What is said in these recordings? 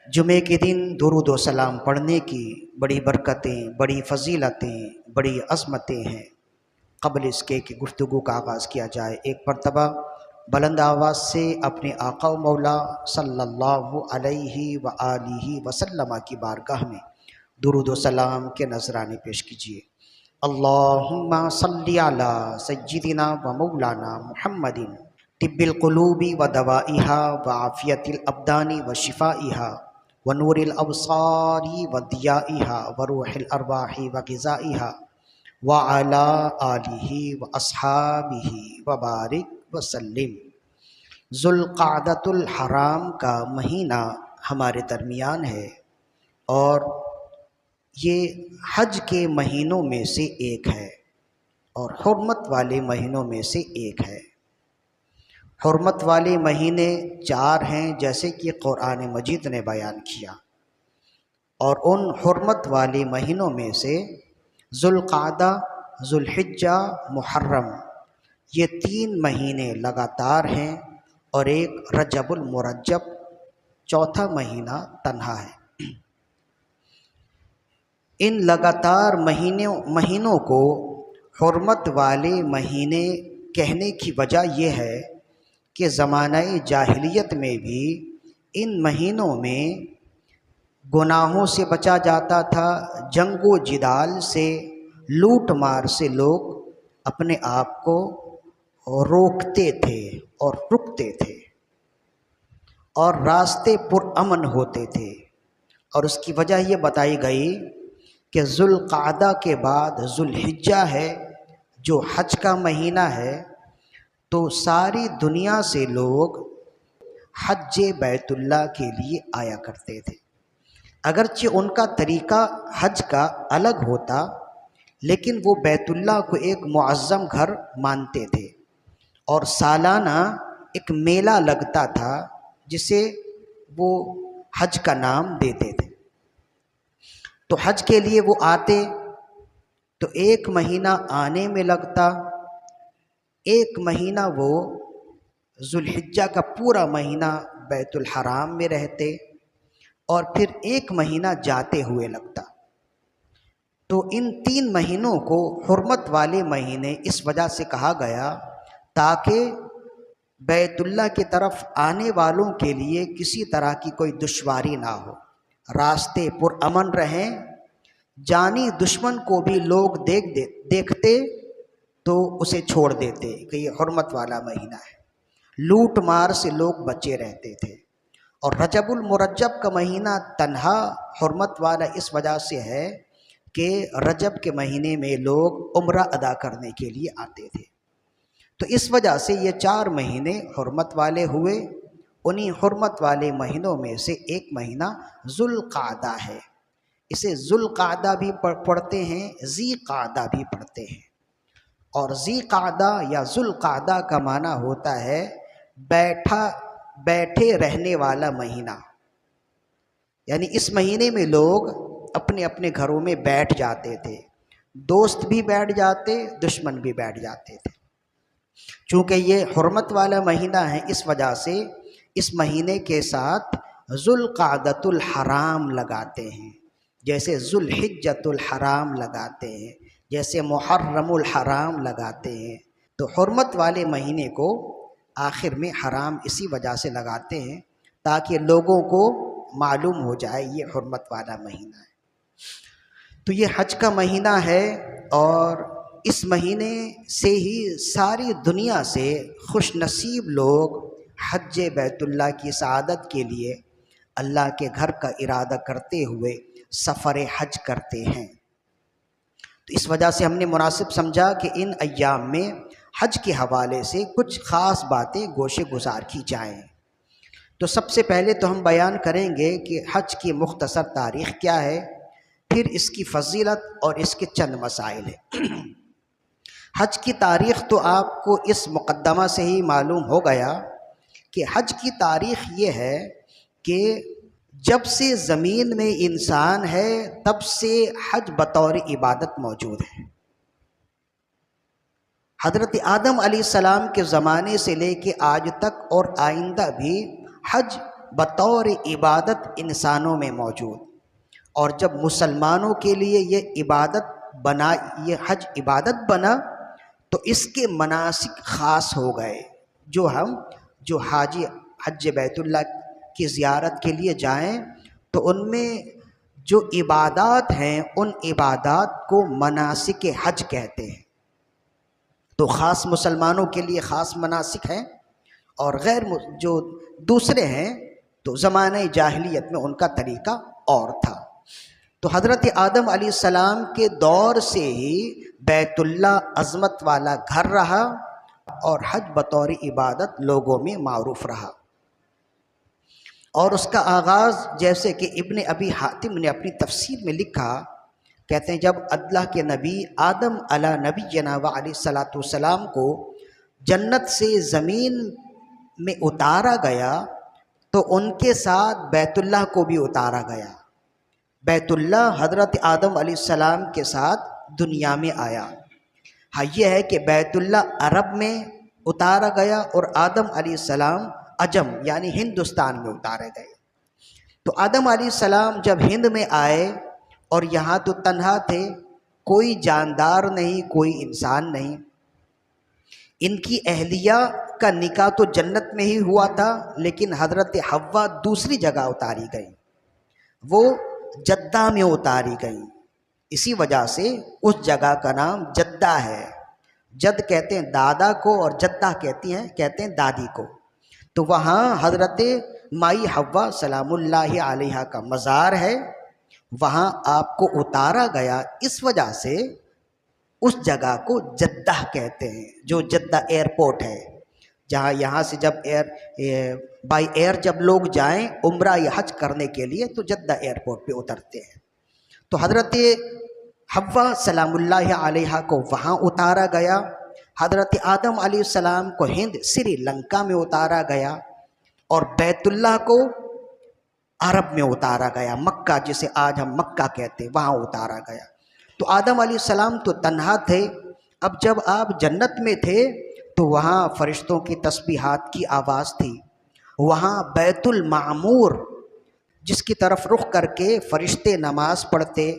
جمعے کے دن درود و سلام پڑھنے کی بڑی برکتیں، بڑی فضیلتیں، بڑی عظمتیں ہیں۔ قبل اس کے کہ گفتگو کا آغاز کیا جائے، ایک مرتبہ بلند آواز سے اپنے آقا و مولا صلی اللہ علیہ وآلہ وسلم کی بارگاہ میں درود و سلام کے نذرانے پیش کیجیے۔ اللہم صلی علی سیدنا و مولانا محمد طب القلوب و دوائہا و عافیت الابدان و شفائہا و نور الابصار و ضیائہا و روح الارواح و غذائہا وعلی آلہ و اصحابہ وبارک وسلم۔ ذوالقعدۃ الحرام کا مہینہ ہمارے درمیان ہے اور یہ حج کے مہینوں میں سے ایک ہے اور حرمت والے مہینوں میں سے ایک ہے۔ حرمت والے مہینے 4 ہیں جیسے کہ قرآن مجید نے بیان کیا، اور ان حرمت والے مہینوں میں سے ذوالقعدہ، ذوالحجہ، محرم، یہ 3 مہینے لگاتار ہیں، اور ایک رجب المرجب، چوتھا مہینہ تنہا ہے۔ ان لگاتار مہینوں کو حرمت والے مہینے کہنے کی وجہ یہ ہے کہ زمانہ جاہلیت میں بھی ان مہینوں میں گناہوں سے بچا جاتا تھا، جنگ و جدال سے، لوٹ مار سے لوگ اپنے آپ کو روکتے تھے اور رکتے تھے، اور راستے پرامن ہوتے تھے۔ اور اس کی وجہ یہ بتائی گئی کہ ذوالقعدہ کے بعد ذوالحجہ ہے جو حج کا مہینہ ہے، تو ساری دنیا سے لوگ حج بیت اللہ کے لیے آیا کرتے تھے۔ اگرچہ ان کا طریقہ حج کا الگ ہوتا، لیکن وہ بیت اللہ کو ایک معظم گھر مانتے تھے، اور سالانہ ایک میلہ لگتا تھا جسے وہ حج کا نام دیتے تھے۔ تو حج کے لیے وہ آتے تو 1 مہینہ آنے میں لگتا، 1 مہینہ وہ ذوالحجہ کا پورا مہینہ بیت الحرام میں رہتے، اور پھر 1 مہینہ جاتے ہوئے لگتا۔ تو ان 3 مہینوں کو حرمت والے مہینے اس وجہ سے کہا گیا تاکہ بیت اللہ کی طرف آنے والوں کے لیے کسی طرح کی کوئی دشواری نہ ہو، راستے پرامن رہیں۔ جانی دشمن کو بھی لوگ دیکھتے تو اسے چھوڑ دیتے کہ یہ حرمت والا مہینہ ہے، لوٹ مار سے لوگ بچے رہتے تھے۔ اور رجب المرجب کا مہینہ تنہا حرمت والا اس وجہ سے ہے کہ رجب کے مہینے میں لوگ عمرہ ادا کرنے کے لیے آتے تھے، تو اس وجہ سے یہ 4 مہینے حرمت والے ہوئے۔ انہی حرمت والے مہینوں میں سے ایک مہینہ ذوالقعدہ ہے، اسے ذوالقعدہ بھی پڑھتے ہیں، ذی قعدہ بھی پڑھتے ہیں۔ اور ذی قعدہ یا ذوالقعدہ کا معنی ہوتا ہے بیٹھے رہنے والا مہینہ، یعنی اس مہینے میں لوگ اپنے اپنے گھروں میں بیٹھ جاتے تھے، دوست بھی بیٹھ جاتے، دشمن بھی بیٹھ جاتے تھے۔ چونکہ یہ حرمت والا مہینہ ہے، اس وجہ سے اس مہینے کے ساتھ ذوالقعدۃ الحرام لگاتے ہیں، جیسے ذوالحجۃ الحرام لگاتے ہیں، جیسے محرم الحرام لگاتے ہیں۔ تو حرمت والے مہینے کو آخر میں حرام اسی وجہ سے لگاتے ہیں تاکہ لوگوں کو معلوم ہو جائے یہ حرمت والا مہینہ ہے۔ تو یہ حج کا مہینہ ہے، اور اس مہینے سے ہی ساری دنیا سے خوش نصیب لوگ حج بیت اللہ کی سعادت کے لیے اللہ کے گھر کا ارادہ کرتے ہوئے سفر حج کرتے ہیں۔ تو اس وجہ سے ہم نے مناسب سمجھا کہ ان ایام میں حج کے حوالے سے کچھ خاص باتیں گوشے گزار کی جائیں۔ تو سب سے پہلے تو ہم بیان کریں گے کہ حج کی مختصر تاریخ کیا ہے، پھر اس کی فضیلت اور اس کے چند مسائل ہیں۔ حج کی تاریخ تو آپ کو اس مقدمہ سے ہی معلوم ہو گیا کہ حج کی تاریخ یہ ہے کہ جب سے زمین میں انسان ہے تب سے حج بطور عبادت موجود ہے۔ حضرت آدم علیہ السلام کے زمانے سے لے کے آج تک اور آئندہ بھی حج بطور عبادت انسانوں میں موجود، اور جب مسلمانوں کے لیے یہ عبادت بنا، یہ حج عبادت بنا، تو اس کے مناسک خاص ہو گئے۔ جو حاجی حج بیت اللہ کی زیارت کے لیے جائیں تو ان میں جو عبادات ہیں ان عبادات کو مناسک حج کہتے ہیں۔ تو خاص مسلمانوں کے لیے خاص مناسک ہیں، اور غیر جو دوسرے ہیں تو زمانہ جاہلیت میں ان کا طریقہ اور تھا۔ تو حضرت آدم علیہ السلام کے دور سے ہی بیت اللہ عظمت والا گھر رہا، اور حج بطور عبادت لوگوں میں معروف رہا۔ اور اس کا آغاز جیسے کہ ابن ابی حاتم نے اپنی تفسیر میں لکھا، کہتے ہیں جب اللہ کے نبی آدم علی نبینا و علیہ الصلاۃ والسلام کو جنت سے زمین میں اتارا گیا تو ان کے ساتھ بیت اللہ کو بھی اتارا گیا۔ بیت اللہ حضرت آدم علیہ السلام کے ساتھ دنیا میں آیا۔ ہاں یہ ہے کہ بیت اللہ عرب میں اتارا گیا اور آدم علیہ السلام عجم یعنی ہندوستان میں اتارے گئے۔ تو آدم علیہ السلام جب ہند میں آئے اور یہاں تو تنہا تھے، کوئی جاندار نہیں، کوئی انسان نہیں۔ ان کی اہلیہ کا نکاح تو جنت میں ہی ہوا تھا، لیکن حضرت حوا دوسری جگہ اتاری گئی، وہ جدہ میں اتاری گئی۔ اسی وجہ سے اس جگہ کا نام جدہ ہے۔ جد کہتے ہیں دادا کو اور جدہ کہتے ہیں دادی کو۔ تو وہاں حضرت مائی حوا سلام اللہ علیہا کا مزار ہے، وہاں آپ کو اتارا گیا، اس وجہ سے اس جگہ کو جدہ کہتے ہیں، جو جدہ ایئرپورٹ ہے، جہاں یہاں سے جب بائی ایئر جب لوگ جائیں عمرہ یا حج کرنے کے لیے تو جدہ ایئرپورٹ پہ اترتے ہیں۔ تو حضرت حوا سلام اللہ علیہا کو وہاں اتارا گیا، حضرت آدم علیہ السلام کو ہند سری لنکا میں اتارا گیا، اور بیت اللہ کو عرب میں اتارا گیا، مکہ جسے آج ہم مکہ کہتے ہیں وہاں اتارا گیا۔ تو آدم علیہ السلام تو تنہا تھے، اب جب آپ جنت میں تھے تو وہاں فرشتوں کی تسبیحات کی آواز تھی، وہاں بیت المعمور جس کی طرف رخ کر کے فرشتے نماز پڑھتے،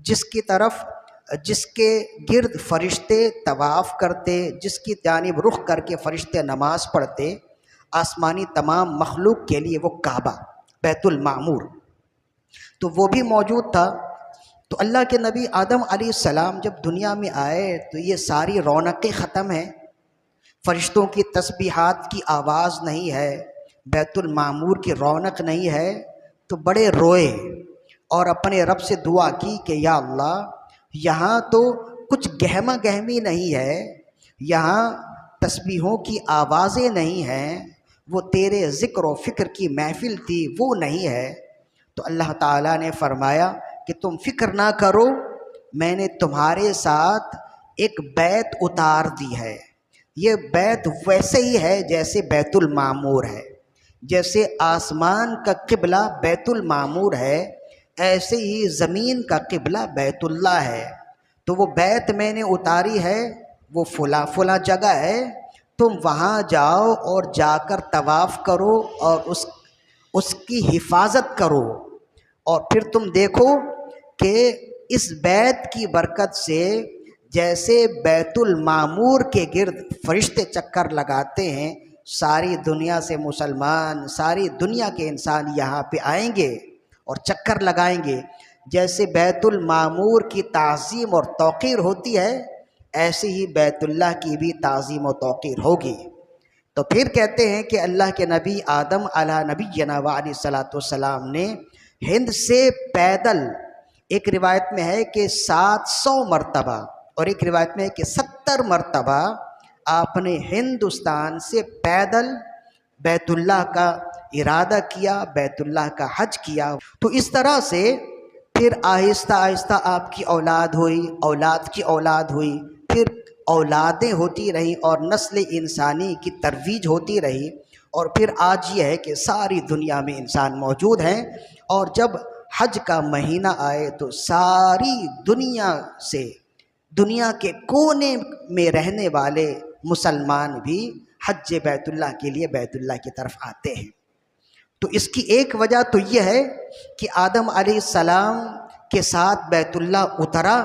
جس کے گرد فرشتے طواف کرتے، جس کی جانب رخ کر کے فرشتے نماز پڑھتے، آسمانی تمام مخلوق کے لیے وہ کعبہ بیت المعمور تو وہ بھی موجود تھا۔ تو اللہ کے نبی آدم علیہ السلام جب دنیا میں آئے تو یہ ساری رونقیں ختم ہیں، فرشتوں کی تسبیحات کی آواز نہیں ہے، بیت المعمور کی رونق نہیں ہے، تو بڑے روئے اور اپنے رب سے دعا کی کہ یا اللہ یہاں تو کچھ گہما گہمی نہیں ہے، یہاں تسبیحوں کی آوازیں نہیں ہیں، وہ تیرے ذکر و فکر کی محفل تھی وہ نہیں ہے۔ تو اللہ تعالیٰ نے فرمایا کہ تم فکر نہ کرو، میں نے تمہارے ساتھ ایک بیت اتار دی ہے، یہ بیت ویسے ہی ہے جیسے بیت المعمور ہے، جیسے آسمان کا قبلہ بیت المعمور ہے ایسے ہی زمین کا قبلہ بیت اللہ ہے۔ تو وہ بیت میں نے اتاری ہے، وہ فلاں فلاں جگہ ہے، تم وہاں جاؤ اور جا کر طواف کرو اور اس کی حفاظت کرو، اور پھر تم دیکھو کہ اس بیت کی برکت سے جیسے بیت المعمور کے گرد فرشتے چکر لگاتے ہیں، ساری دنیا سے مسلمان، ساری دنیا کے انسان یہاں پہ آئیں گے اور چکر لگائیں گے، جیسے بیت المعمور کی تعظیم اور توقیر ہوتی ہے ایسے ہی بیت اللہ کی بھی تعظیم و توقیر ہوگی۔ تو پھر کہتے ہیں کہ اللہ کے نبی آدم علیہ نبینا و علیہ الصلاۃ والسلام نے ہند سے پیدل، ایک روایت میں ہے کہ 700 مرتبہ اور ایک روایت میں ہے کہ 70 مرتبہ آپ نے ہندوستان سے پیدل بیت اللہ کا ارادہ کیا، بیت اللہ کا حج کیا۔ تو اس طرح سے پھر آہستہ آہستہ آپ کی اولاد ہوئی، اولاد کی اولاد ہوئی، پھر اولادیں ہوتی رہیں اور نسل انسانی کی ترویج ہوتی رہی، اور پھر آج یہ ہے کہ ساری دنیا میں انسان موجود ہیں، اور جب حج کا مہینہ آئے تو ساری دنیا سے، دنیا کے کونے میں رہنے والے مسلمان بھی حج بیت اللہ کے لیے بیت اللہ کی طرف آتے ہیں۔ تو اس کی ایک وجہ تو یہ ہے کہ آدم علیہ السلام کے ساتھ بیت اللہ اترا،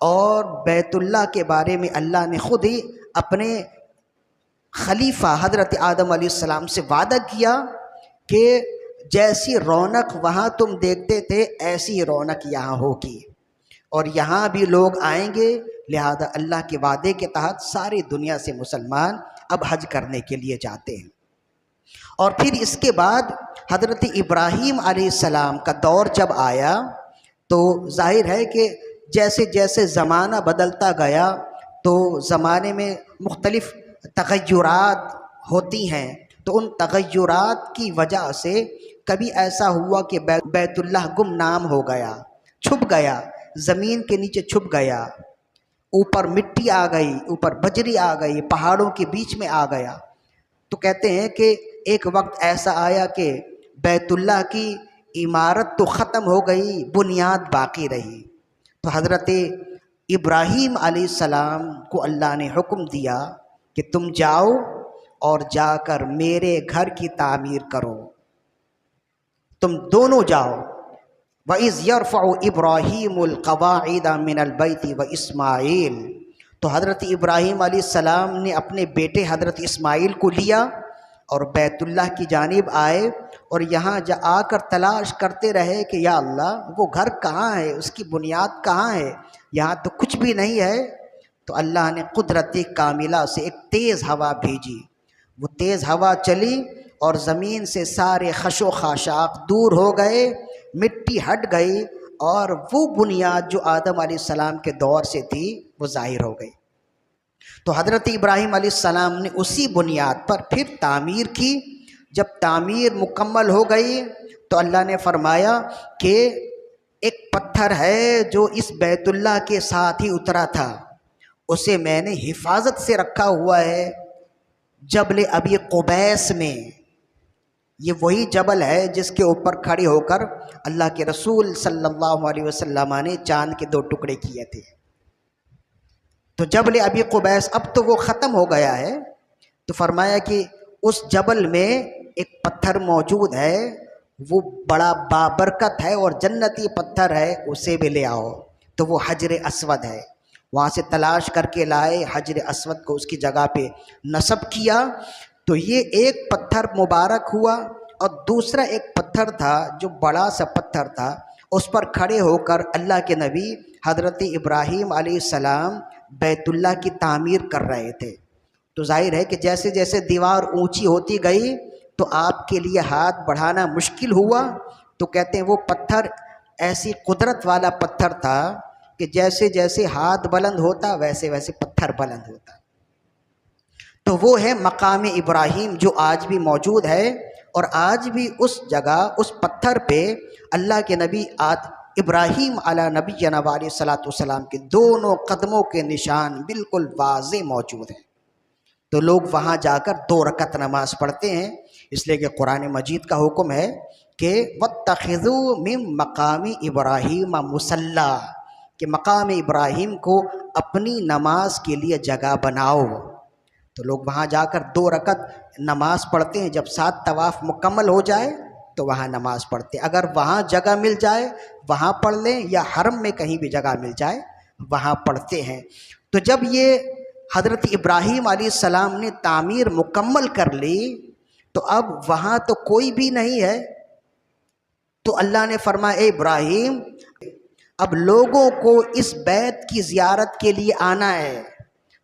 اور بیت اللہ کے بارے میں اللہ نے خود ہی اپنے خلیفہ حضرت آدم علیہ السلام سے وعدہ کیا کہ جیسی رونق وہاں تم دیکھتے تھے ایسی ہی رونق یہاں ہوگی، اور یہاں بھی لوگ آئیں گے، لہذا اللہ کے وعدے کے تحت ساری دنیا سے مسلمان اب حج کرنے کے لیے جاتے ہیں۔ اور پھر اس کے بعد حضرت ابراہیم علیہ السلام کا دور جب آیا تو ظاہر ہے کہ جیسے جیسے زمانہ بدلتا گیا تو زمانے میں مختلف تغیرات ہوتی ہیں، تو ان تغیرات کی وجہ سے کبھی ایسا ہوا کہ بیت اللہ گمنام ہو گیا، چھپ گیا، زمین کے نیچے چھپ گیا، اوپر مٹی آ گئی، اوپر بجری آ گئی، پہاڑوں کے بیچ میں آ گیا۔ تو کہتے ہیں کہ ایک وقت ایسا آیا کہ بیت اللہ کی عمارت تو ختم ہو گئی، بنیاد باقی رہی۔ تو حضرت ابراہیم علیہ السلام کو اللہ نے حکم دیا کہ تم جاؤ اور جا کر میرے گھر کی تعمیر کرو، تم دونوں جاؤ۔ وَإِذْ يَرْفَعُ إِبْرَاهِيمُ الْقَوَاعِدَ مِنَ الْبَيْتِ وَإِسْمَاعِيلُ، تو حضرت ابراہیم علیہ السلام نے اپنے بیٹے حضرت اسماعیل کو لیا اور بیت اللہ کی جانب آئے، اور یہاں آ کر تلاش کرتے رہے کہ یا اللہ وہ گھر کہاں ہے، اس کی بنیاد کہاں ہے، یہاں تو کچھ بھی نہیں ہے۔ تو اللہ نے قدرت کاملہ سے ایک تیز ہوا بھیجی، وہ تیز ہوا چلی اور زمین سے سارے خش و خاشاک دور ہو گئے، مٹی ہٹ گئی، اور وہ بنیاد جو آدم علیہ السلام کے دور سے تھی وہ ظاہر ہو گئی۔ تو حضرت ابراہیم علیہ السلام نے اسی بنیاد پر پھر تعمیر کی۔ جب تعمیر مکمل ہو گئی تو اللہ نے فرمایا کہ ایک پتھر ہے جو اس بیت اللہ کے ساتھ ہی اترا تھا، اسے میں نے حفاظت سے رکھا ہوا ہے جبل ابی قبیس میں۔ یہ وہی جبل ہے جس کے اوپر کھڑے ہو کر اللہ کے رسول صلی اللہ علیہ وسلم نے چاند کے 2 ٹکڑے کیے تھے۔ تو جبل ابی قبیس اب تو وہ ختم ہو گیا ہے، تو فرمایا کہ اس جبل میں ایک پتھر موجود ہے، وہ بڑا بابرکت ہے اور جنتی پتھر ہے، اسے بھی لے آؤ۔ تو وہ حجر اسود ہے، وہاں سے تلاش کر کے لائے، حجر اسود کو اس کی جگہ پہ نصب کیا۔ تو یہ ایک پتھر مبارک ہوا، اور دوسرا ایک پتھر تھا جو بڑا سا پتھر تھا، اس پر کھڑے ہو کر اللہ کے نبی حضرت ابراہیم علیہ السلام بیت اللہ کی تعمیر کر رہے تھے۔ تو ظاہر ہے کہ جیسے جیسے دیوار اونچی ہوتی گئی تو آپ کے لیے ہاتھ بڑھانا مشکل ہوا۔ تو کہتے ہیں وہ پتھر ایسی قدرت والا پتھر تھا کہ جیسے جیسے ہاتھ بلند ہوتا ویسے ویسے پتھر بلند ہوتا۔ تو وہ ہے مقام ابراہیم جو آج بھی موجود ہے، اور آج بھی اس جگہ اس پتھر پہ اللہ کے نبی ابراہیم علی نبینا علیہ الصلوۃ والسلام کے دونوں قدموں کے نشان بالکل واضح موجود ہیں۔ تو لوگ وہاں جا کر 2 رکعت نماز پڑھتے ہیں، اس لیے کہ قرآن مجید کا حکم ہے کہ وَاتَّخِذُوا مِن مَقَامِ إِبْرَاهِيمَ مُصَلًّى، کہ مقام ابراہیم کو اپنی نماز کے لیے جگہ بناؤ۔ تو لوگ وہاں جا کر 2 رکعت نماز پڑھتے ہیں، جب 7 طواف مکمل ہو جائے تو وہاں نماز پڑھتے ہیں۔ اگر وہاں جگہ مل جائے وہاں پڑھ لیں، یا حرم میں کہیں بھی جگہ مل جائے وہاں پڑھتے ہیں۔ تو جب یہ حضرت ابراہیم علیہ السلام نے تعمیر مکمل کر لی تو اب وہاں تو کوئی بھی نہیں ہے، تو اللہ نے فرمایا اے ابراہیم اب لوگوں کو اس بیت کی زیارت کے لیے آنا ہے۔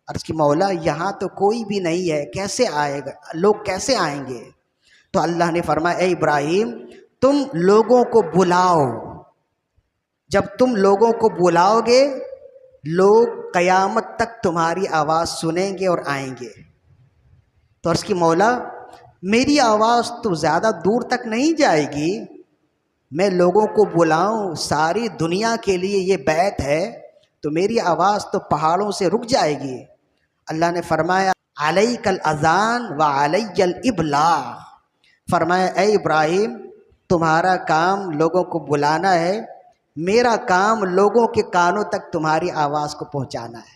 عرض کی مولا یہاں تو کوئی بھی نہیں ہے، کیسے آئے گا، لوگ کیسے آئیں گے؟ تو اللہ نے فرمایا اے ابراہیم تم لوگوں کو بلاؤ، جب تم لوگوں کو بلاؤ گے لوگ قیامت تک تمہاری آواز سنیں گے اور آئیں گے۔ تو عرض کی مولا میری آواز تو زیادہ دور تک نہیں جائے گی، میں لوگوں کو بلاؤں، ساری دنیا کے لیے یہ بیت ہے، تو میری آواز تو پہاڑوں سے رک جائے گی۔ اللہ نے فرمایا علیک الاذان وعلی الابلاغ، فرمایا اے ابراہیم تمہارا کام لوگوں کو بلانا ہے، میرا کام لوگوں کے کانوں تک تمہاری آواز کو پہنچانا ہے۔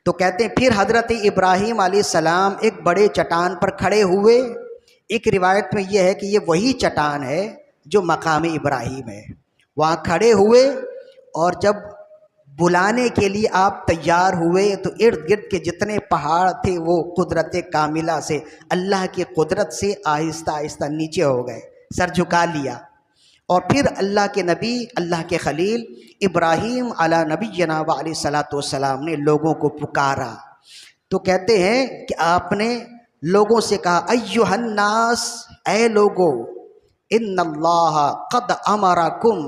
تو کہتے ہیں پھر حضرت ابراہیم علیہ السلام ایک بڑے چٹان پر کھڑے ہوئے، ایک روایت میں یہ ہے کہ یہ وہی چٹان ہے جو مقام ابراہیم ہے۔ وہاں کھڑے ہوئے اور جب بلانے کے لیے آپ تیار ہوئے تو ارد گرد کے جتنے پہاڑ تھے وہ قدرت کاملہ سے، اللہ کی قدرت سے آہستہ آہستہ نیچے ہو گئے، سر جھکا لیا۔ اور پھر اللہ کے نبی، اللہ کے خلیل ابراہیم علی نبینا و علیہ الصلوۃ والسلام نے لوگوں کو پکارا، تو کہتے ہیں کہ آپ نے لوگوں سے کہا ایھا الناس، اے لوگو، ان اللہ قد امرکم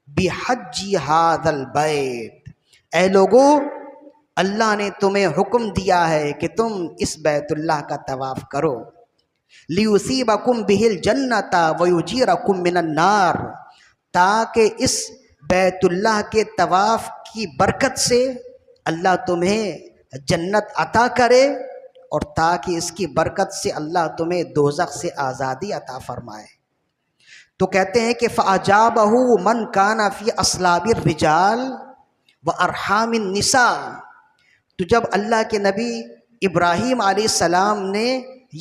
بحج ھذا البیت، اے لوگو اللہ نے تمہیں حکم دیا ہے کہ تم اس بیت اللہ کا طواف کرو، لیصیبکم بہ الجنۃ ویجیرکم من النار، تاکہ اس بیت اللہ کے طواف کی برکت سے اللہ تمہیں جنت عطا کرے اور تاکہ اس کی برکت سے اللہ تمہیں دوزخ سے آزادی عطا فرمائے۔ تو کہتے ہیں کہ فَأَجَابَهُ مَنْ كَانَ فِي أَصْلَابِ الرِّجَالِ وَأَرْحَامِ النِّسَاءِ، تو جب اللہ کے نبی ابراہیم علیہ السلام نے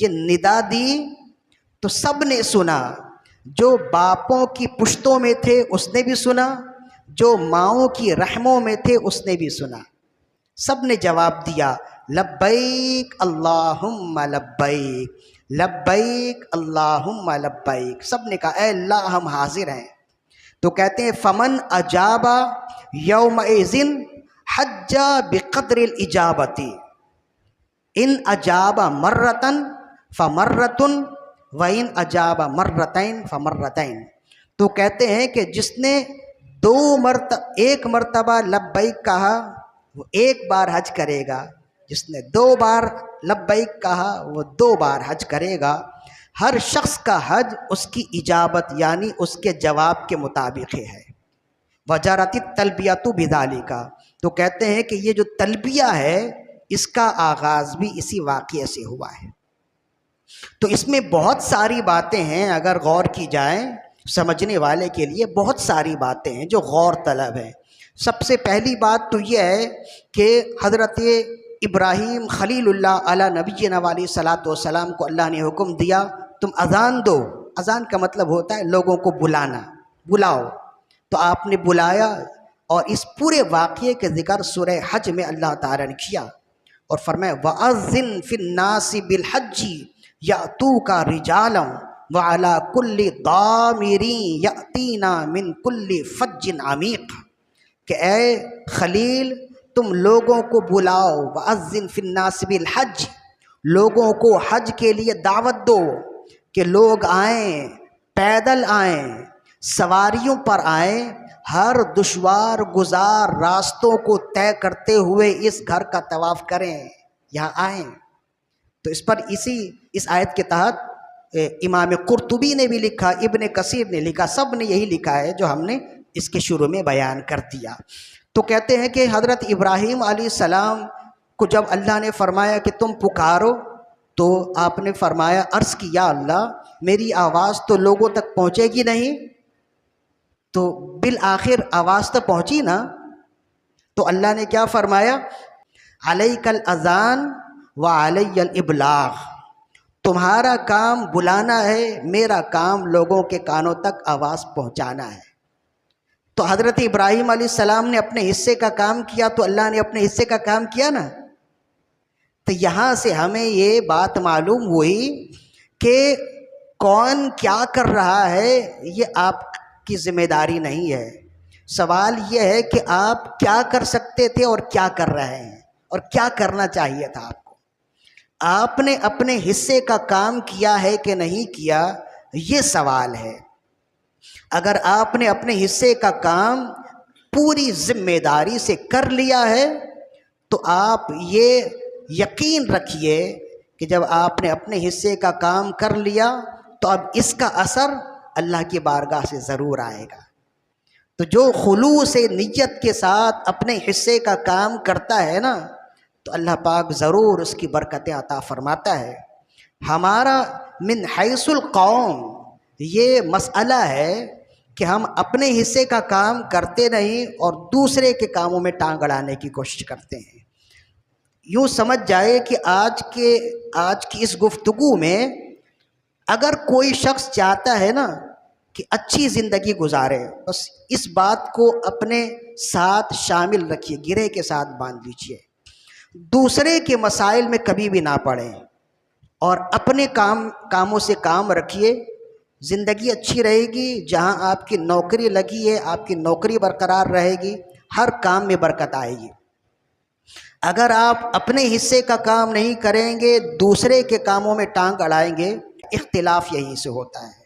یہ ندا دی تو سب نے سنا، جو باپوں کی پشتوں میں تھے اس نے بھی سنا، جو ماؤں کی رحموں میں تھے اس نے بھی سنا، سب نے جواب دیا لبیک اللہم لبیک، لبیک اللہم لبیک، سب نے کہا اے اللہ ہم حاضر ہیں۔ تو کہتے ہیں فمن اجاب یومئذ حج بقدر الاجابت، ان اجاب مرتن فمرتن وَإِنْ أَجَابَ مَرَّتَيْن فَمَرَّتَيْن، تو کہتے ہیں کہ جس نے ایک مرتبہ لبیک کہا وہ ایک بار حج کرے گا، جس نے 2 بار لبیک کہا وہ 2 بار حج کرے گا۔ ہر شخص کا حج اس کی اجابت یعنی اس کے جواب کے مطابق ہے۔ وجرت التلبیۃ بذالک، تو کہتے ہیں کہ یہ جو تلبیہ ہے اس کا آغاز بھی اسی واقعے سے ہوا ہے۔ تو اس میں بہت ساری باتیں ہیں، اگر غور کی جائیں سمجھنے والے کے لیے بہت ساری باتیں ہیں جو غور طلب ہیں۔ سب سے پہلی بات تو یہ ہے کہ حضرت ابراہیم خلیل اللہ علی نبینا علیہ الصلوۃ والسلام کو اللہ نے حکم دیا تم اذان دو۔ اذان کا مطلب ہوتا ہے لوگوں کو بلانا، بلاؤ، تو آپ نے بلایا اور اس پورے واقعے کے ذکر سورہ حج میں اللہ تعالیٰ نے کیا اور فرمایا وَأَذِّن فِي النَّاسِ بِالْحَجِّ یأتوک رجالا وعلی کل ضامر یأتینا من کل فج عمیق، کہ اے خلیل تم لوگوں کو بلاؤ، وَأَذِّن فِي النَّاسِ بِالْحَجِّ، لوگوں کو حج کے لیے دعوت دو کہ لوگ آئیں، پیدل آئیں، سواریوں پر آئیں، ہر دشوار گزار راستوں کو طے کرتے ہوئے اس گھر کا طواف کریں، یہاں آئیں۔ تو اس پر اس آیت کے تحت امام قرطبی نے بھی لکھا، ابن کثیر نے لکھا، سب نے یہی لکھا ہے جو ہم نے اس کے شروع میں بیان کر دیا۔ تو کہتے ہیں کہ حضرت ابراہیم علیہ السلام کو جب اللہ نے فرمایا کہ تم پکارو تو آپ نے فرمایا عرض کی یا اللہ میری آواز تو لوگوں تک پہنچے گی نہیں، تو بالآخر آواز تو پہنچی نا، تو اللہ نے کیا فرمایا علیک الاذان وعلی الابلاغ، تمہارا کام بلانا ہے، میرا کام لوگوں کے کانوں تک آواز پہنچانا ہے۔ تو حضرت ابراہیم علیہ السلام نے اپنے حصے کا کام کیا تو اللہ نے اپنے حصے کا کام کیا نا۔ تو یہاں سے ہمیں یہ بات معلوم ہوئی کہ کون کیا کر رہا ہے یہ آپ کی ذمہ داری نہیں ہے، سوال یہ ہے کہ آپ کیا کر سکتے تھے اور کیا کر رہے ہیں اور کیا کرنا چاہیے تھا آپ کو۔ آپ نے اپنے حصے کا کام کیا ہے کہ نہیں کیا، یہ سوال ہے۔ اگر آپ نے اپنے حصے کا کام پوری ذمہ داری سے کر لیا ہے تو آپ یہ یقین رکھیے کہ جب آپ نے اپنے حصے کا کام کر لیا تو اب اس کا اثر اللہ کی بارگاہ سے ضرور آئے گا۔ تو جو خلوص نیت کے ساتھ اپنے حصے کا کام کرتا ہے نا تو اللہ پاک ضرور اس کی برکتیں عطا فرماتا ہے۔ ہمارا من حیث القوم یہ مسئلہ ہے کہ ہم اپنے حصے کا کام کرتے نہیں اور دوسرے کے کاموں میں ٹانگ اڑانے کی کوشش کرتے ہیں۔ یوں سمجھ جائے کہ آج کی اس گفتگو میں اگر کوئی شخص چاہتا ہے نا کہ اچھی زندگی گزارے، بس اس بات کو اپنے ساتھ شامل رکھیے، گرے کے ساتھ باندھ لیجیے، دوسرے کے مسائل میں کبھی بھی نہ پڑیں اور اپنے کاموں سے کام رکھیے، زندگی اچھی رہے گی۔ جہاں آپ کی نوکری لگی ہے آپ کی نوکری برقرار رہے گی، ہر کام میں برکت آئے گی۔ اگر آپ اپنے حصے کا کام نہیں کریں گے، دوسرے کے کاموں میں ٹانگ اڑائیں گے، اختلاف یہیں سے ہوتا ہے۔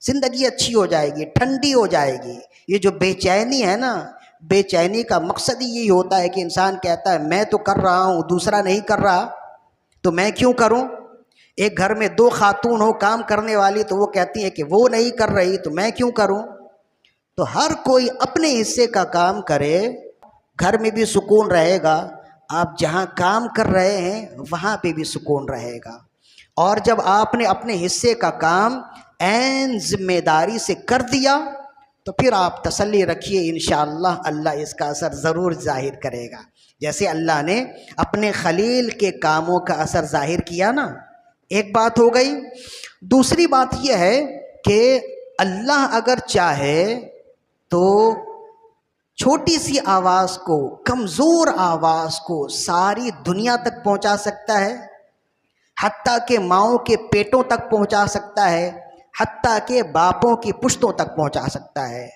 زندگی اچھی ہو جائے گی، ٹھنڈی ہو جائے گی۔ یہ جو بے چینی ہے نا، بے چینی کا مقصد ہی یہی ہوتا ہے کہ انسان کہتا ہے میں تو کر رہا ہوں، دوسرا نہیں کر رہا تو میں کیوں کروں۔ ایک گھر میں دو خاتون ہو کام کرنے والی تو وہ کہتی ہیں کہ وہ نہیں کر رہی تو میں کیوں کروں۔ تو ہر کوئی اپنے حصے کا کام کرے، گھر میں بھی سکون رہے گا، آپ جہاں کام کر رہے ہیں وہاں پہ بھی سکون رہے گا۔ اور جب آپ نے اپنے حصے کا کام عین ذمہ داری سے کر دیا تو پھر آپ تسلی رکھیے، انشاءاللہ اللہ اس کا اثر ضرور ظاہر کرے گا، جیسے اللہ نے اپنے خلیل کے کاموں کا اثر ظاہر کیا نا۔ ایک بات ہو گئی۔ دوسری بات یہ ہے کہ اللہ اگر چاہے تو چھوٹی سی آواز کو، کمزور آواز کو ساری دنیا تک پہنچا سکتا ہے، حتیٰ کہ ماؤں کے پیٹوں تک پہنچا سکتا ہے، حتیٰ کہ باپوں کی پشتوں تک پہنچا سکتا ہے۔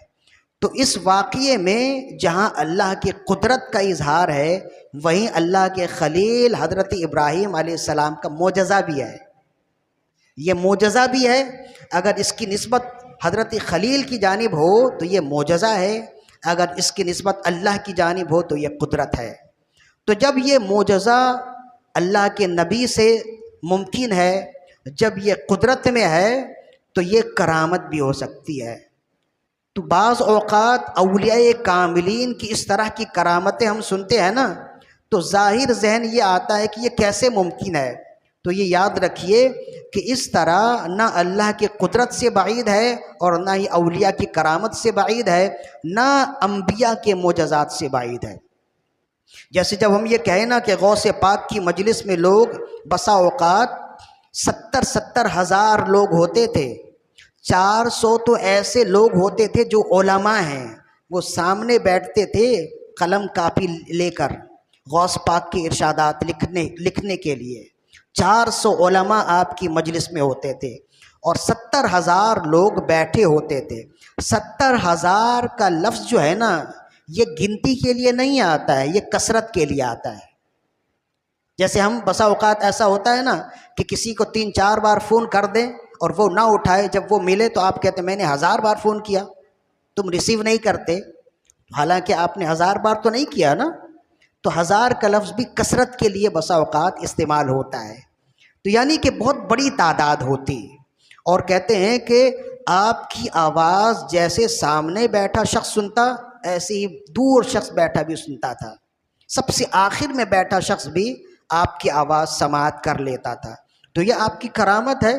تو اس واقعے میں جہاں اللہ کی قدرت کا اظہار ہے، وہیں اللہ کے خلیل حضرت ابراہیم علیہ السلام کا معجزہ بھی ہے۔ یہ معجزہ بھی ہے، اگر اس کی نسبت حضرت خلیل کی جانب ہو تو یہ معجزہ ہے، اگر اس کی نسبت اللہ کی جانب ہو تو یہ قدرت ہے۔ تو جب یہ معجزہ اللہ کے نبی سے ممکن ہے، جب یہ قدرت میں ہے تو یہ کرامت بھی ہو سکتی ہے۔ تو بعض اوقات اولیاء کاملین کی اس طرح کی کرامتیں ہم سنتے ہیں نا تو ظاہر ذہن یہ آتا ہے کہ یہ کیسے ممکن ہے۔ تو یہ یاد رکھیے کہ اس طرح نہ اللہ کی قدرت سے بعید ہے اور نہ ہی اولیاء کی کرامت سے بعید ہے، نہ انبیاء کے معجزات سے بعید ہے۔ جیسے جب ہم یہ کہیں نا کہ غوث پاک کی مجلس میں لوگ بسا اوقات 70 ہزار لوگ ہوتے تھے، 400 تو ایسے لوگ ہوتے تھے جو علماء ہیں، وہ سامنے بیٹھتے تھے قلم کاپی لے کر غوث پاک کے ارشادات لکھنے کے لیے۔ 400 علماء آپ کی مجلس میں ہوتے تھے اور 70 ہزار لوگ بیٹھے ہوتے تھے۔ 70 ہزار کا لفظ جو ہے نا یہ گنتی کے لیے نہیں آتا ہے، یہ کثرت کے لیے آتا ہے۔ جیسے ہم بسا اوقات ایسا ہوتا ہے نا کہ کسی کو 3-4 بار فون کر دیں اور وہ نہ اٹھائے، جب وہ ملے تو آپ کہتے ہیں میں نے 1000 بار فون کیا، تم ریسیو نہیں کرتے، حالانکہ آپ نے 1000 بار تو نہیں کیا نا۔ تو 1000 کا لفظ بھی کثرت کے لیے بسا اوقات استعمال ہوتا ہے، تو یعنی کہ بہت بڑی تعداد ہوتی۔ اور کہتے ہیں کہ آپ کی آواز جیسے سامنے بیٹھا شخص سنتا، ایسے ہی دور شخص بیٹھا بھی سنتا تھا، سب سے آخر میں بیٹھا شخص بھی آپ کی آواز سماعت کر لیتا تھا۔ تو یہ آپ کی کرامت ہے۔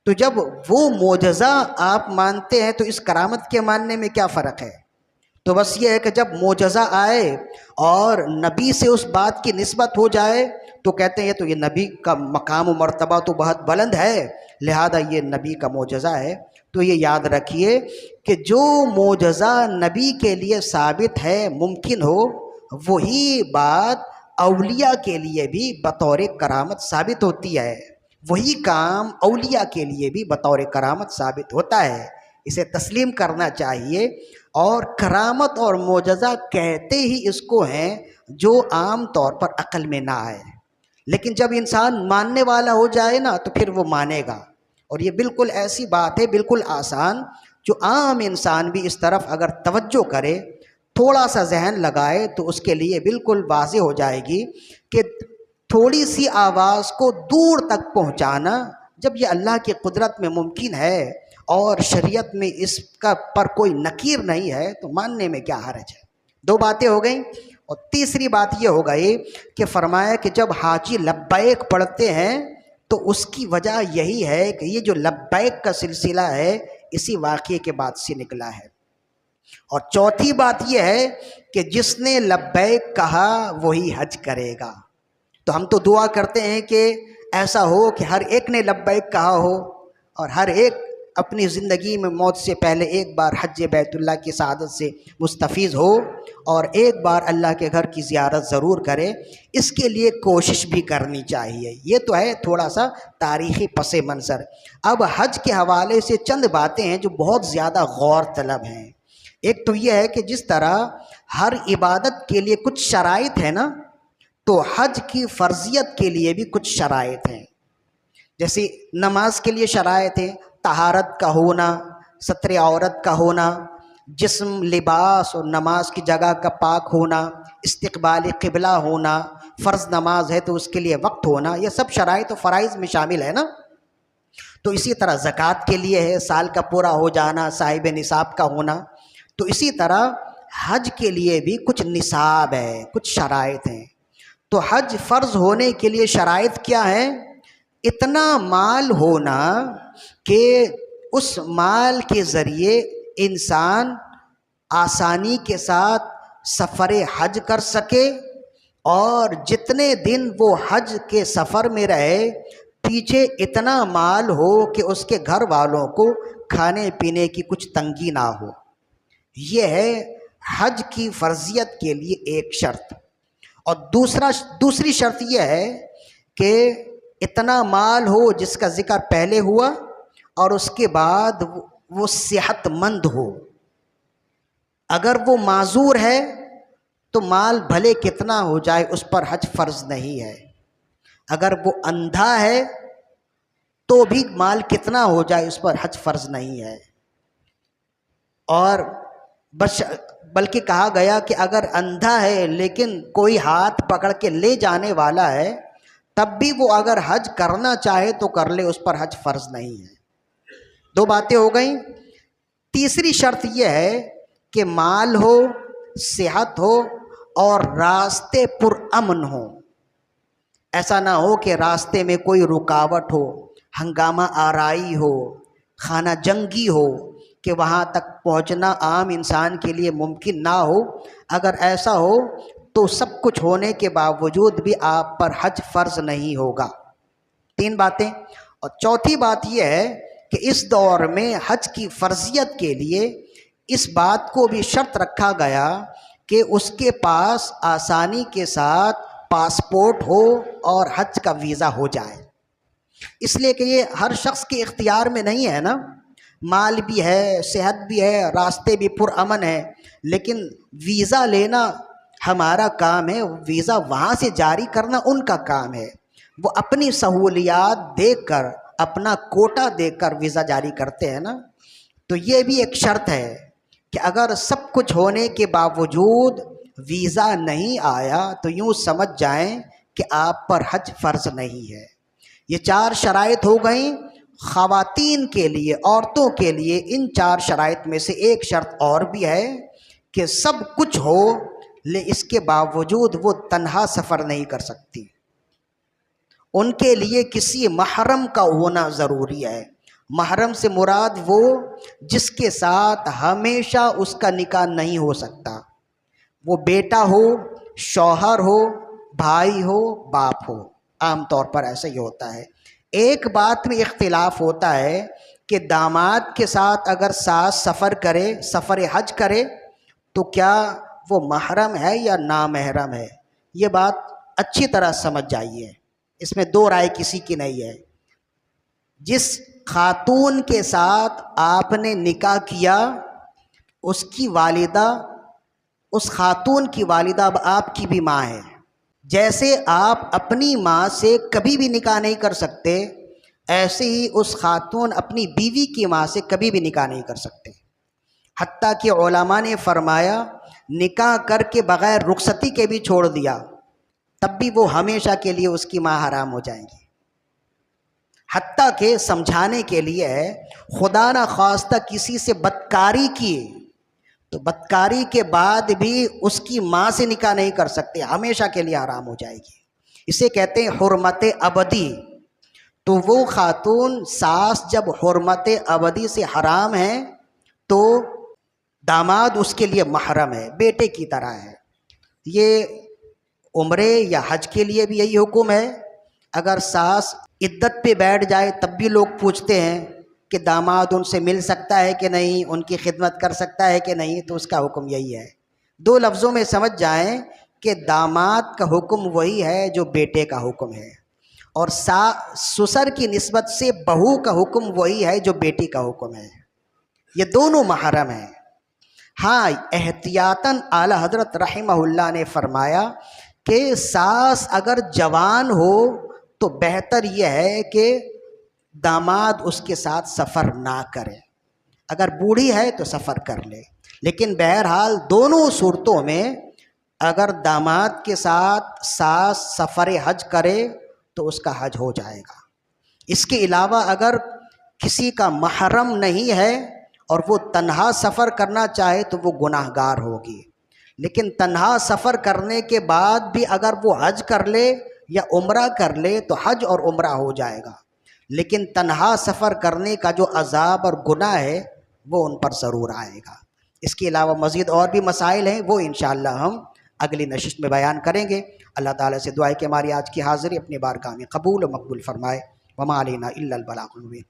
تو جب وہ معجزہ آپ مانتے ہیں تو اس کرامت کے ماننے میں کیا فرق ہے؟ تو بس یہ ہے کہ جب معجزہ آئے اور نبی سے اس بات کی نسبت ہو جائے تو کہتے ہیں تو یہ نبی کا مقام و مرتبہ تو بہت بلند ہے، لہذا یہ نبی کا معجزہ ہے۔ تو یہ یاد رکھیے کہ جو معجزہ نبی کے لیے ثابت ہے، ممکن ہو، وہی بات اولیاء کے لیے بھی بطور کرامت ثابت ہوتی ہے، وہی کام اولیاء کے لیے بھی بطور کرامت ثابت ہوتا ہے۔ اسے تسلیم کرنا چاہیے۔ اور کرامت اور معجزہ کہتے ہی اس کو ہیں جو عام طور پر عقل میں نہ آئے، لیکن جب انسان ماننے والا ہو جائے نا تو پھر وہ مانے گا۔ اور یہ بالکل ایسی بات ہے، بالکل آسان، جو عام انسان بھی اس طرف اگر توجہ کرے، تھوڑا سا ذہن لگائے تو اس کے لیے بالکل واضح ہو جائے گی کہ تھوڑی سی آواز کو دور تک پہنچانا جب یہ اللہ کی قدرت میں ممکن ہے اور شریعت میں اس کا پر کوئی نکیر نہیں ہے تو ماننے میں کیا حرج ہے۔ 2 باتیں ہو گئیں۔ اور تیسری بات یہ ہو گئی کہ فرمایا کہ جب حاجی لبیک پڑھتے ہیں تو اس کی وجہ یہی ہے کہ یہ جو لبیک کا سلسلہ ہے اسی واقعے کے بعد سے نکلا ہے۔ اور چوتھی بات یہ ہے کہ جس نے لبیک کہا وہی حج کرے گا۔ تو ہم تو دعا کرتے ہیں کہ ایسا ہو کہ ہر ایک نے لبیک کہا ہو، اور ہر ایک اپنی زندگی میں موت سے پہلے ایک بار حج بیت اللہ کی سعادت سے مستفیض ہو اور ایک بار اللہ کے گھر کی زیارت ضرور کرے، اس کے لیے کوشش بھی کرنی چاہیے۔ یہ تو ہے تھوڑا سا تاریخی پس منظر۔ اب حج کے حوالے سے چند باتیں ہیں جو بہت زیادہ غور طلب ہیں۔ ایک تو یہ ہے کہ جس طرح ہر عبادت کے لیے کچھ شرائط ہے نا، تو حج کی فرضیت کے لیے بھی کچھ شرائط ہیں۔ جیسے نماز کے لیے شرائط ہیں، طہارت کا ہونا، ستر عورت کا ہونا، جسم، لباس اور نماز کی جگہ کا پاک ہونا، استقبال قبلہ ہونا، فرض نماز ہے تو اس کے لیے وقت ہونا، یہ سب شرائط و فرائض میں شامل ہے نا۔ تو اسی طرح زکوٰۃ کے لیے ہے سال کا پورا ہو جانا، صاحب نصاب کا ہونا۔ تو اسی طرح حج کے لیے بھی کچھ نصاب ہے، کچھ شرائط ہیں۔ تو حج فرض ہونے کے لیے شرائط کیا ہے؟ اتنا مال ہونا کہ اس مال کے ذریعے انسان آسانی کے ساتھ سفر حج کر سکے، اور جتنے دن وہ حج کے سفر میں رہے پیچھے اتنا مال ہو کہ اس کے گھر والوں کو کھانے پینے کی کچھ تنگی نہ ہو۔ یہ ہے حج کی فرضیت کے لیے ایک شرط۔ اور دوسری شرط یہ ہے کہ اتنا مال ہو جس کا ذکر پہلے ہوا، اور اس کے بعد وہ صحت مند ہو۔ اگر وہ معذور ہے تو مال بھلے کتنا ہو جائے اس پر حج فرض نہیں ہے۔ اگر وہ اندھا ہے تو بھی مال کتنا ہو جائے اس پر حج فرض نہیں ہے۔ اور بلکہ کہا گیا کہ اگر اندھا ہے لیکن کوئی ہاتھ پکڑ کے لے جانے والا ہے تب بھی وہ اگر حج کرنا چاہے تو کر لے، اس پر حج فرض نہیں ہے۔ دو باتیں ہو گئیں۔ تیسری شرط یہ ہے کہ مال ہو، صحت ہو اور راستے پرامن ہو۔ ایسا نہ ہو کہ راستے میں کوئی رکاوٹ ہو، ہنگامہ آرائی ہو، خانہ جنگی ہو کہ وہاں تک پہنچنا عام انسان کے لیے ممکن نہ ہو۔ اگر ایسا ہو تو سب کچھ ہونے کے باوجود بھی آپ پر حج فرض نہیں ہوگا۔ تین باتیں۔ اور چوتھی بات یہ ہے کہ اس دور میں حج کی فرضیت کے لیے اس بات کو بھی شرط رکھا گیا کہ اس کے پاس آسانی کے ساتھ پاسپورٹ ہو اور حج کا ویزا ہو جائے۔ اس لیے کہ یہ ہر شخص کے اختیار میں نہیں ہے نا۔ مال بھی ہے، صحت بھی ہے، راستے بھی پرامن ہے، لیکن ویزا لینا ہمارا کام ہے، ویزا وہاں سے جاری کرنا ان کا کام ہے۔ وہ اپنی سہولیات دیکھ کر، اپنا کوٹا دیکھ کر ویزا جاری کرتے ہیں نا۔ تو یہ بھی ایک شرط ہے کہ اگر سب کچھ ہونے کے باوجود ویزا نہیں آیا تو یوں سمجھ جائیں کہ آپ پر حج فرض نہیں ہے۔ یہ چار شرائط ہو گئیں خواتین کے لیے، عورتوں کے لیے۔ ان چار شرائط میں سے ایک شرط اور بھی ہے کہ سب کچھ ہو لیکن اس کے باوجود وہ تنہا سفر نہیں کر سکتی، ان کے لیے کسی محرم کا ہونا ضروری ہے۔ محرم سے مراد وہ جس کے ساتھ ہمیشہ اس کا نکاح نہیں ہو سکتا، وہ بیٹا ہو، شوہر ہو، بھائی ہو، باپ ہو۔ عام طور پر ایسا ہی ہوتا ہے۔ ایک بات میں اختلاف ہوتا ہے کہ داماد کے ساتھ اگر ساس سفر کرے، سفر حج کرے، تو کیا وہ محرم ہے یا نامحرم ہے؟ یہ بات اچھی طرح سمجھ جائیے، اس میں دو رائے کسی کی نہیں ہے۔ جس خاتون کے ساتھ آپ نے نکاح کیا اس کی والدہ، اس خاتون کی والدہ اب آپ کی بھی ماں ہے۔ جیسے آپ اپنی ماں سے کبھی بھی نکاح نہیں کر سکتے، ایسے ہی اس خاتون اپنی بیوی کی ماں سے کبھی بھی نکاح نہیں کر سکتے۔ حتیٰ کہ علماء نے فرمایا نکاح کر کے بغیر رخصتی کے بھی چھوڑ دیا تب بھی وہ ہمیشہ کے لیے اس کی ماں حرام ہو جائیں گی۔ حتیٰ کہ سمجھانے کے لیے ہے، خدا نہ خواستہ کسی سے بدکاری کی تو بدکاری کے بعد بھی اس کی ماں سے نکاح نہیں کر سکتے، ہمیشہ کے لیے حرام ہو جائے گی۔ اسے کہتے ہیں حرمت ابدی۔ تو وہ خاتون ساس جب حرمت ابدی سے حرام ہے تو داماد اس کے لیے محرم ہے، بیٹے کی طرح ہے۔ یہ عمرے یا حج کے لیے بھی یہی حکم ہے۔ اگر ساس عدت پہ بیٹھ جائے تب بھی لوگ پوچھتے ہیں کہ داماد ان سے مل سکتا ہے کہ نہیں، ان کی خدمت کر سکتا ہے کہ نہیں، تو اس کا حکم یہی ہے۔ دو لفظوں میں سمجھ جائیں کہ داماد کا حکم وہی ہے جو بیٹے کا حکم ہے، اور سسر کی نسبت سے بہو کا حکم وہی ہے جو بیٹی کا حکم ہے۔ یہ دونوں محرم ہیں۔ ہاں، احتیاطاً اعلی حضرت رحمہ اللہ نے فرمایا کہ ساس اگر جوان ہو تو بہتر یہ ہے کہ داماد اس کے ساتھ سفر نہ کرے، اگر بوڑھی ہے تو سفر کر لے، لیکن بہرحال دونوں صورتوں میں اگر داماد کے ساتھ ساس سفر حج کرے تو اس کا حج ہو جائے گا۔ اس کے علاوہ اگر کسی کا محرم نہیں ہے اور وہ تنہا سفر کرنا چاہے تو وہ گناہ گار ہوگی، لیکن تنہا سفر کرنے کے بعد بھی اگر وہ حج کر لے یا عمرہ کر لے تو حج اور عمرہ ہو جائے گا، لیکن تنہا سفر کرنے کا جو عذاب اور گناہ ہے وہ ان پر ضرور آئے گا۔ اس کے علاوہ مزید اور بھی مسائل ہیں، وہ انشاءاللہ ہم اگلی نشست میں بیان کریں گے۔ اللہ تعالیٰ سے دعا ہے کہ ہماری آج کی حاضری اپنی بارگاہ میں قبول و مقبول فرمائے۔ وما علینا الا البلاغ المبین۔